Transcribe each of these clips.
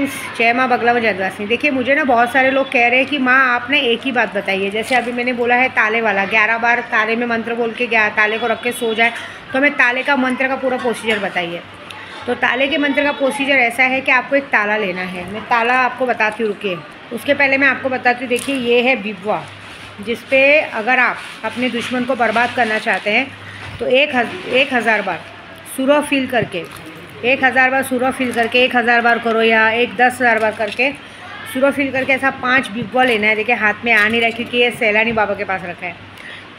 Friends, जय माँ बगला व जयद्वासिनी। देखिए मुझे ना बहुत सारे लोग कह रहे हैं कि माँ आपने एक ही बात बताई है। जैसे अभी मैंने बोला है ताले वाला, 11 बार ताले में मंत्र बोल के ताले को रख के सो जाए, तो हमें ताले का मंत्र का पूरा प्रोसीजर बताइए। तो ताले के मंत्र का प्रोसीजर ऐसा है कि आपको एक ताला लेना है। मैं ताला आपको बताती हूँ, रुकिए। उसके पहले मैं आपको बताती हूँ, देखिए ये है बिबवा, जिसपे अगर आप अपने दुश्मन को बर्बाद करना चाहते हैं तो 1000 बार सूरह फील करके, 1000 बार सूरह फील करके 1000 बार करो, या 10,000 बार करके सूरह फील करके ऐसा 5 बिबवा लेना है। देखिए हाथ में आ नहीं रहा क्योंकि ये सैलानी बाबा के पास रखा है।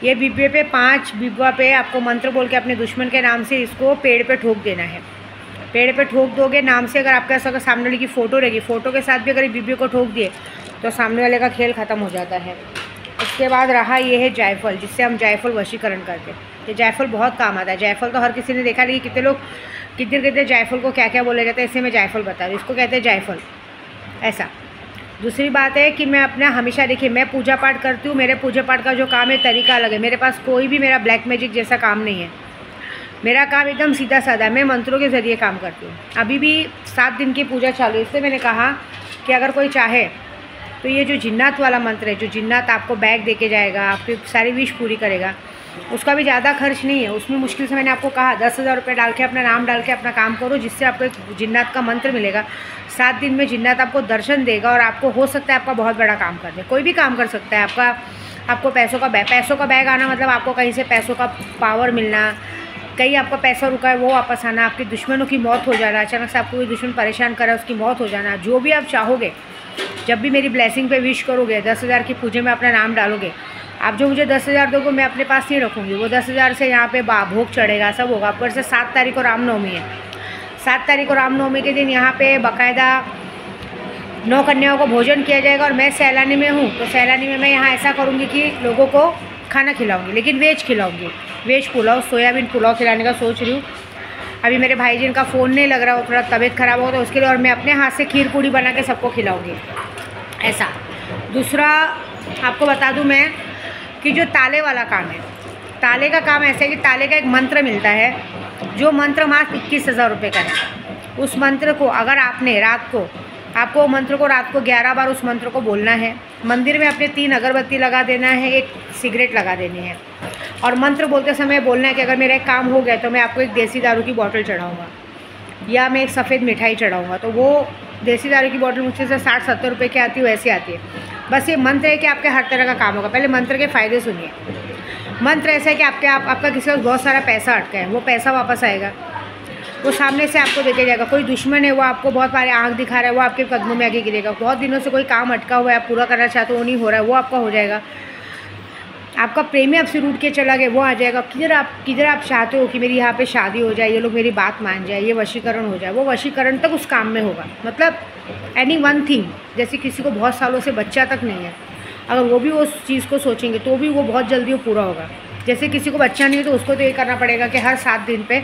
ये बिब्बे पे 5 बिबवा पे आपको मंत्र बोल के अपने दुश्मन के नाम से इसको पेड़ पे ठोक देना है। पेड़ पे ठोक दोगे नाम से, अगर आपके सामने वाले की फ़ोटो रहेगी, फ़ोटो के साथ भी अगर बिब्बे को ठोक दिए तो सामने वाले का खेल ख़त्म हो जाता है। उसके बाद रहा ये है जायफल, जिससे हम जायफल वशीकरण करते हैं। ये जायफल बहुत काम आता है। जायफल तो हर किसी ने देखा नहीं, कितने लोग कितने जायफल को क्या क्या बोला जाता है, इससे मैं जायफल बता रही हूँ। इसको कहते हैं जायफल, ऐसा। दूसरी बात है कि मैं अपना हमेशा, देखिए मैं पूजा पाठ करती हूँ, मेरे पूजा पाठ का जो काम है तरीका अलग है। मेरे पास कोई भी मेरा ब्लैक मैजिक जैसा काम नहीं है। मेरा काम एकदम सीधा साधा है। मैं मंत्रों के ज़रिए काम करती हूँ। अभी भी 7 दिन की पूजा चालू है, इसलिए मैंने कहा कि अगर कोई चाहे तो ये जो जिन्नात वाला मंत्र है, जो जिन्नात आपको बैग दे के जाएगा, आपकी सारी विश पूरी करेगा, उसका भी ज़्यादा खर्च नहीं है। उसमें मुश्किल से मैंने आपको कहा 10,000 रुपये डाल के, अपना नाम डाल के अपना काम करो, जिससे आपको एक जिन्नात का मंत्र मिलेगा। 7 दिन में जिन्नात आपको दर्शन देगा और आपको हो सकता है आपका बहुत बड़ा काम कर दे। कोई भी काम कर सकता है। आपको पैसों का बैग आना, मतलब आपको कहीं से पैसों का पावर मिलना, कहीं आपका पैसा रुका है वो वापस आना, आपके दुश्मनों की मौत हो जाना, अचानक से आपको कोई दुश्मन परेशान कर रहा है उसकी मौत हो जाना, जो भी आप चाहोगे, जब भी मेरी ब्लेसिंग पे विश करोगे, 10,000 की पूजे में अपना नाम डालोगे, आप जो मुझे 10,000 दोगे मैं अपने पास नहीं रखूँगी। वो 10,000 से यहाँ पे भोग चढ़ेगा, सब होगा। ऊपर से 7 तारीख को रामनवमी है। 7 तारीख को रामनवमी के दिन यहाँ पे बाकायदा 9 कन्याओं को भोजन किया जाएगा। और मैं सैलानी में हूँ, तो सैलानी में मैं यहाँ ऐसा करूँगी कि लोगों को खाना खिलाऊँगी, लेकिन वेज खिलाऊँगी। वेज पुलाव, सोयाबीन पुलाव खिलाने का सोच रही हूँ। अभी मेरे भाई जिनका फ़ोन नहीं लग रहा, वो थोड़ा तबीयत ख़राब हो तो उसके लिए, और मैं अपने हाथ से खीर पूड़ी बना के सबको खिलाऊँगी, ऐसा। दूसरा आपको बता दूँ मैं कि जो ताले वाला काम है, ताले का काम ऐसा है कि ताले का एक मंत्र मिलता है, जो मंत्र मात्र 21,000 रुपये का है। उस मंत्र को अगर आपने आपको मंत्र को रात को 11 बार उस मंत्र को बोलना है। मंदिर में अपने 3 अगरबत्ती लगा देना है, 1 सिगरेट लगा देनी है, और मंत्र बोलते समय बोलना है कि अगर मेरा एक काम हो गया तो मैं आपको एक देसी दारू की बोतल चढ़ाऊँगा, या मैं एक सफ़ेद मिठाई चढ़ाऊँगा। तो वो देसी दारू की बोतल मुझसे 60-70 रुपये की आती है, वैसे आती है। बस ये मंत्र है कि आपके हर तरह का काम होगा। पहले मंत्र के फ़ायदे सुनिए। मंत्र ऐसा है कि आपका किसी का बहुत सारा पैसा अटका है, वो पैसा वापस आएगा, वो सामने से आपको देके जाएगा। कोई दुश्मन है, वो आपको बहुत सारे आँख दिखा रहा है, वो आपके कदमों में आके गिरेगा। बहुत दिनों से कोई काम अटका हुआ है, आप पूरा करना चाहते हो, वो नहीं हो रहा है, वो आपका हो जाएगा। आपका प्रेमी आपसे रूठ के चला गया, वो आ जाएगा। किधर आप चाहते हो कि मेरी यहाँ पे शादी हो जाए, ये लोग मेरी बात मान जाए, ये वशीकरण हो जाए, वो वशीकरण तक उस काम में होगा। मतलब एनी वन थिंग, जैसे किसी को बहुत सालों से बच्चा तक नहीं है, अगर वो भी उस चीज़ को सोचेंगे तो भी वो बहुत जल्दी वो पूरा होगा। जैसे किसी को बच्चा नहीं है तो उसको तो ये करना पड़ेगा कि हर 7 दिन पे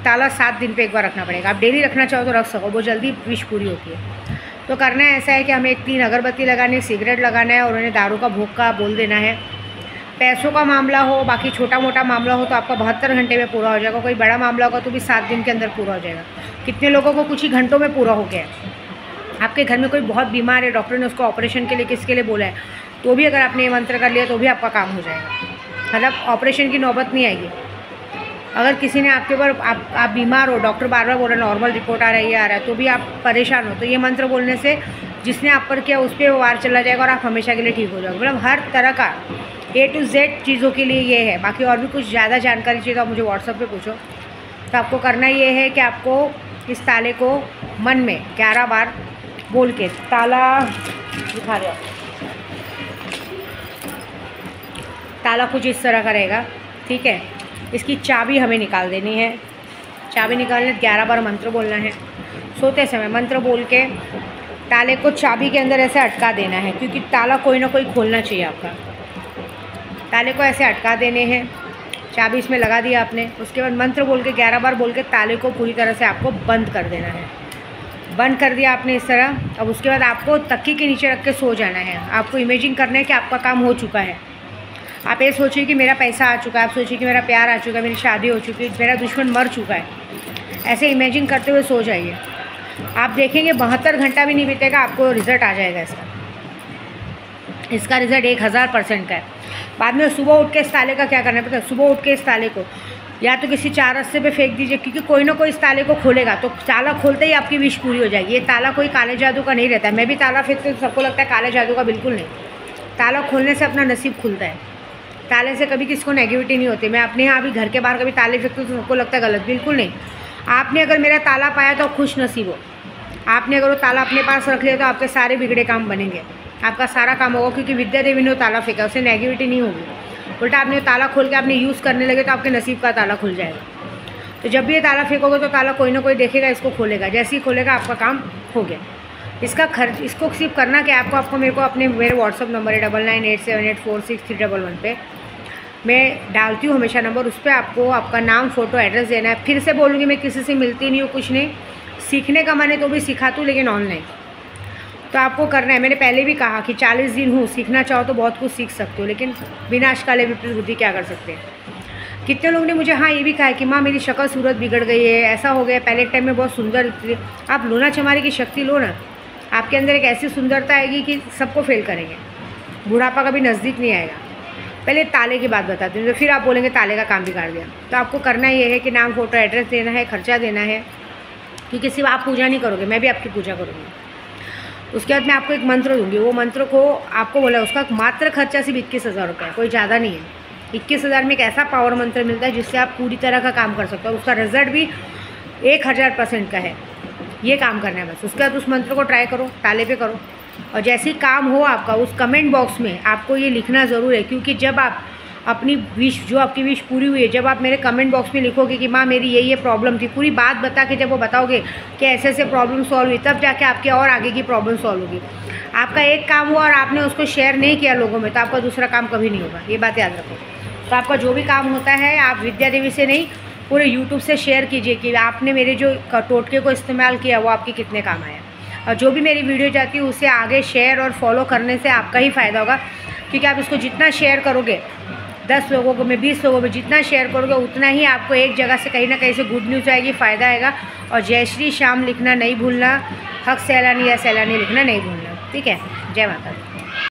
ताला 7 दिन पे एक बार रखना पड़ेगा। आप डेली रखना चाहो तो रख सको, वो जल्दी विश पूरी होती है। तो करना है ऐसा है कि हमें 3 अगरबत्ती लगानी, सिगरेट लगाना है, और उन्हें दारू का भोग का बोल देना है। पैसों का मामला हो, बाकी छोटा मोटा मामला हो तो आपका 72 घंटे में पूरा हो जाएगा। कोई बड़ा मामला होगा तो भी 7 दिन के अंदर पूरा हो जाएगा। कितने लोगों को कुछ ही घंटों में पूरा हो गया है। आपके घर में कोई बहुत बीमार है, डॉक्टर ने उसको ऑपरेशन के लिए किसके लिए बोला है, तो भी अगर आपने ये मंत्र कर लिया तो भी आपका काम हो जाएगा। मतलब ऑपरेशन की नौबत नहीं आएगी। अगर किसी ने आपके ऊपर, आप बीमार हो, डॉक्टर बार बार बोल रहा है नॉर्मल रिपोर्ट आ रहा है, ये आ रहा है, तो भी आप परेशान हो, तो ये मंत्र बोलने से जिसने आप पर किया उस पर वो वार चला जाएगा और आप हमेशा के लिए ठीक हो जाओगे। मतलब हर तरह का A to Z चीज़ों के लिए ये है। बाकी और भी कुछ ज़्यादा जानकारी चाहिए तो आप मुझे व्हाट्सएप पे पूछो। तो आपको करना ये है कि आपको इस ताले को मन में 11 बार बोल के, ताला दिखा रहे हो, ताला कुछ इस तरह का रहेगा, ठीक है। इसकी चाबी हमें निकाल देनी है। चाबी निकालने 11 बार मंत्र बोलना है। सोते समय मंत्र बोल के ताले को चाबी के अंदर ऐसे अटका देना है, क्योंकि ताला कोई ना कोई खोलना चाहिए आपका। ताले को ऐसे अटका देने हैं, चाबी इसमें लगा दिया आपने। उसके बाद मंत्र बोल के 11 बार बोल के ताले को पूरी तरह से आपको बंद कर देना है। बंद कर दिया आपने इस तरह। अब उसके बाद आपको तकिए के नीचे रख के सो जाना है। आपको इमेजिन करना है कि आपका काम हो चुका है। आप ये सोचिए कि मेरा पैसा आ चुका है, आप सोचिए कि मेरा प्यार आ चुका है, मेरी शादी हो चुकी है, मेरा दुश्मन मर चुका है। ऐसे इमेजिन करते हुए सो जाइए। आप देखेंगे 72 घंटा भी नहीं बीतेगा, आपको रिज़ल्ट आ जाएगा इसका रिज़ल्ट 1000% का है। बाद में सुबह उठ के इस ताले का क्या करना है पता है? सुबह उठ के इस ताले को या तो किसी 4 रस्ते पे फेंक दीजिए, क्योंकि कोई ना कोई इस ताले को खोलेगा, तो ताला खोलते ही आपकी विश पूरी हो जाएगी। ये ताला कोई काले जादू का नहीं रहता है। मैं भी ताला फेंकती हूँ, सबको लगता है काले जादू का, बिल्कुल नहीं। ताला खोलने से अपना नसीब खुलता है। ताले से कभी किसी को नेगेटिविटी नहीं होती। मैं अपने यहाँ भी घर के बाहर कभी ताले फेंकती हूँ तो सबको लगता है गलत, बिल्कुल नहीं। आपने अगर मेरा ताला पाया तो खुश नसीब हो। आपने अगर वो ताला अपने पास रख लिया तो आपके सारे बिगड़े काम बनेंगे, आपका सारा काम होगा, क्योंकि विद्या देवी ने वो ताला फेंका, उससे नेगेटिविटी नहीं होगी। उल्टा आपने ताला खोल के आपने यूज़ करने लगे तो आपके नसीब का ताला खुल जाएगा। तो जब भी ये ताला फेंकोगे तो ताला कोई ना कोई देखेगा, इसको खोलेगा। जैसे ही खोलेगा आपका काम हो गया। इसका खर्च, इसको सिर्फ करना क्या है आपको मेरे को अपने मेरे व्हाट्सअप नंबर है 9987846311 पे मैं डालती हूँ हमेशा नंबर, उस पर आपको आपका नाम, फ़ोटो, एड्रेस देना है। फिर से बोलूँगी, मैं किसी से मिलती नहीं हूँ, कुछ नहीं। सीखने का मन है तो भी सिखाती हूँ, लेकिन ऑनलाइन। तो आपको करना है, मैंने पहले भी कहा कि 40 दिन हूँ, सीखना चाहो तो बहुत कुछ सीख सकते हो, लेकिन विनाश काले विपरीत बुद्धि क्या कर सकते हैं। कितने लोगों ने मुझे हाँ ये भी कहा है कि माँ मेरी शक्ल सूरत बिगड़ गई है, ऐसा हो गया, पहले टाइम में बहुत सुंदर थी। आप लूना चमारी की शक्ति लो ना, आपके अंदर एक ऐसी सुंदरता आएगी कि सबको फेल करेंगे, बुढ़ापा कभी नज़दीक नहीं आएगा। पहले ताले की बात बताती हूँ, तो फिर आप बोलेंगे ताले का काम बिगाड़ दिया। तो आपको करना ये है कि नाम, फ़ोटो, एड्रेस देना है, खर्चा देना है, क्योंकि सिर्फ आप पूजा नहीं करोगे, मैं भी आपकी पूजा करूँगी। उसके बाद मैं आपको एक मंत्र दूंगी, वो मंत्र को आपको बोला, उसका मात्र खर्चा सिर्फ 21,000 रुपये है, कोई ज़्यादा नहीं है। 21,000 में एक ऐसा पावर मंत्र मिलता है जिससे आप पूरी तरह का काम कर सकते हो, उसका रिजल्ट भी 1000% का है। ये काम करना है बस। उसके बाद उस मंत्र को ट्राई करो, ताले पे करो, और जैसे ही काम हो आपका, उस कमेंट बॉक्स में आपको ये लिखना ज़रूर है, क्योंकि जब आप अपनी विश, जो आपकी विश पूरी हुई है, जब आप मेरे कमेंट बॉक्स में लिखोगे कि माँ मेरी ये प्रॉब्लम थी, पूरी बात बता के जब वो बताओगे कि ऐसे ऐसे प्रॉब्लम सॉल्व हुई, तब जाके आपके और आगे की प्रॉब्लम सॉल्व होगी। आपका एक काम हुआ और आपने उसको शेयर नहीं किया लोगों में, तो आपका दूसरा काम कभी नहीं होगा, ये बात याद रखो। तो आपका जो भी काम होता है, आप विद्या देवी से नहीं, पूरे यूट्यूब से शेयर कीजिए कि आपने मेरे जो टोटके को इस्तेमाल किया वो आपके कितने काम आया। और जो भी मेरी वीडियो जाती है उसे आगे शेयर और फॉलो करने से आपका ही फ़ायदा होगा, क्योंकि आप इसको जितना शेयर करोगे, 10 लोगों को में, 20 लोगों में जितना शेयर करोगे, उतना ही आपको एक जगह से कहीं ना कहीं से गुड न्यूज़ आएगी, फ़ायदा आएगा। और जय श्री श्याम लिखना नहीं भूलना, हक सैलानी या सैलानी लिखना नहीं भूलना, ठीक है। जय माता दी।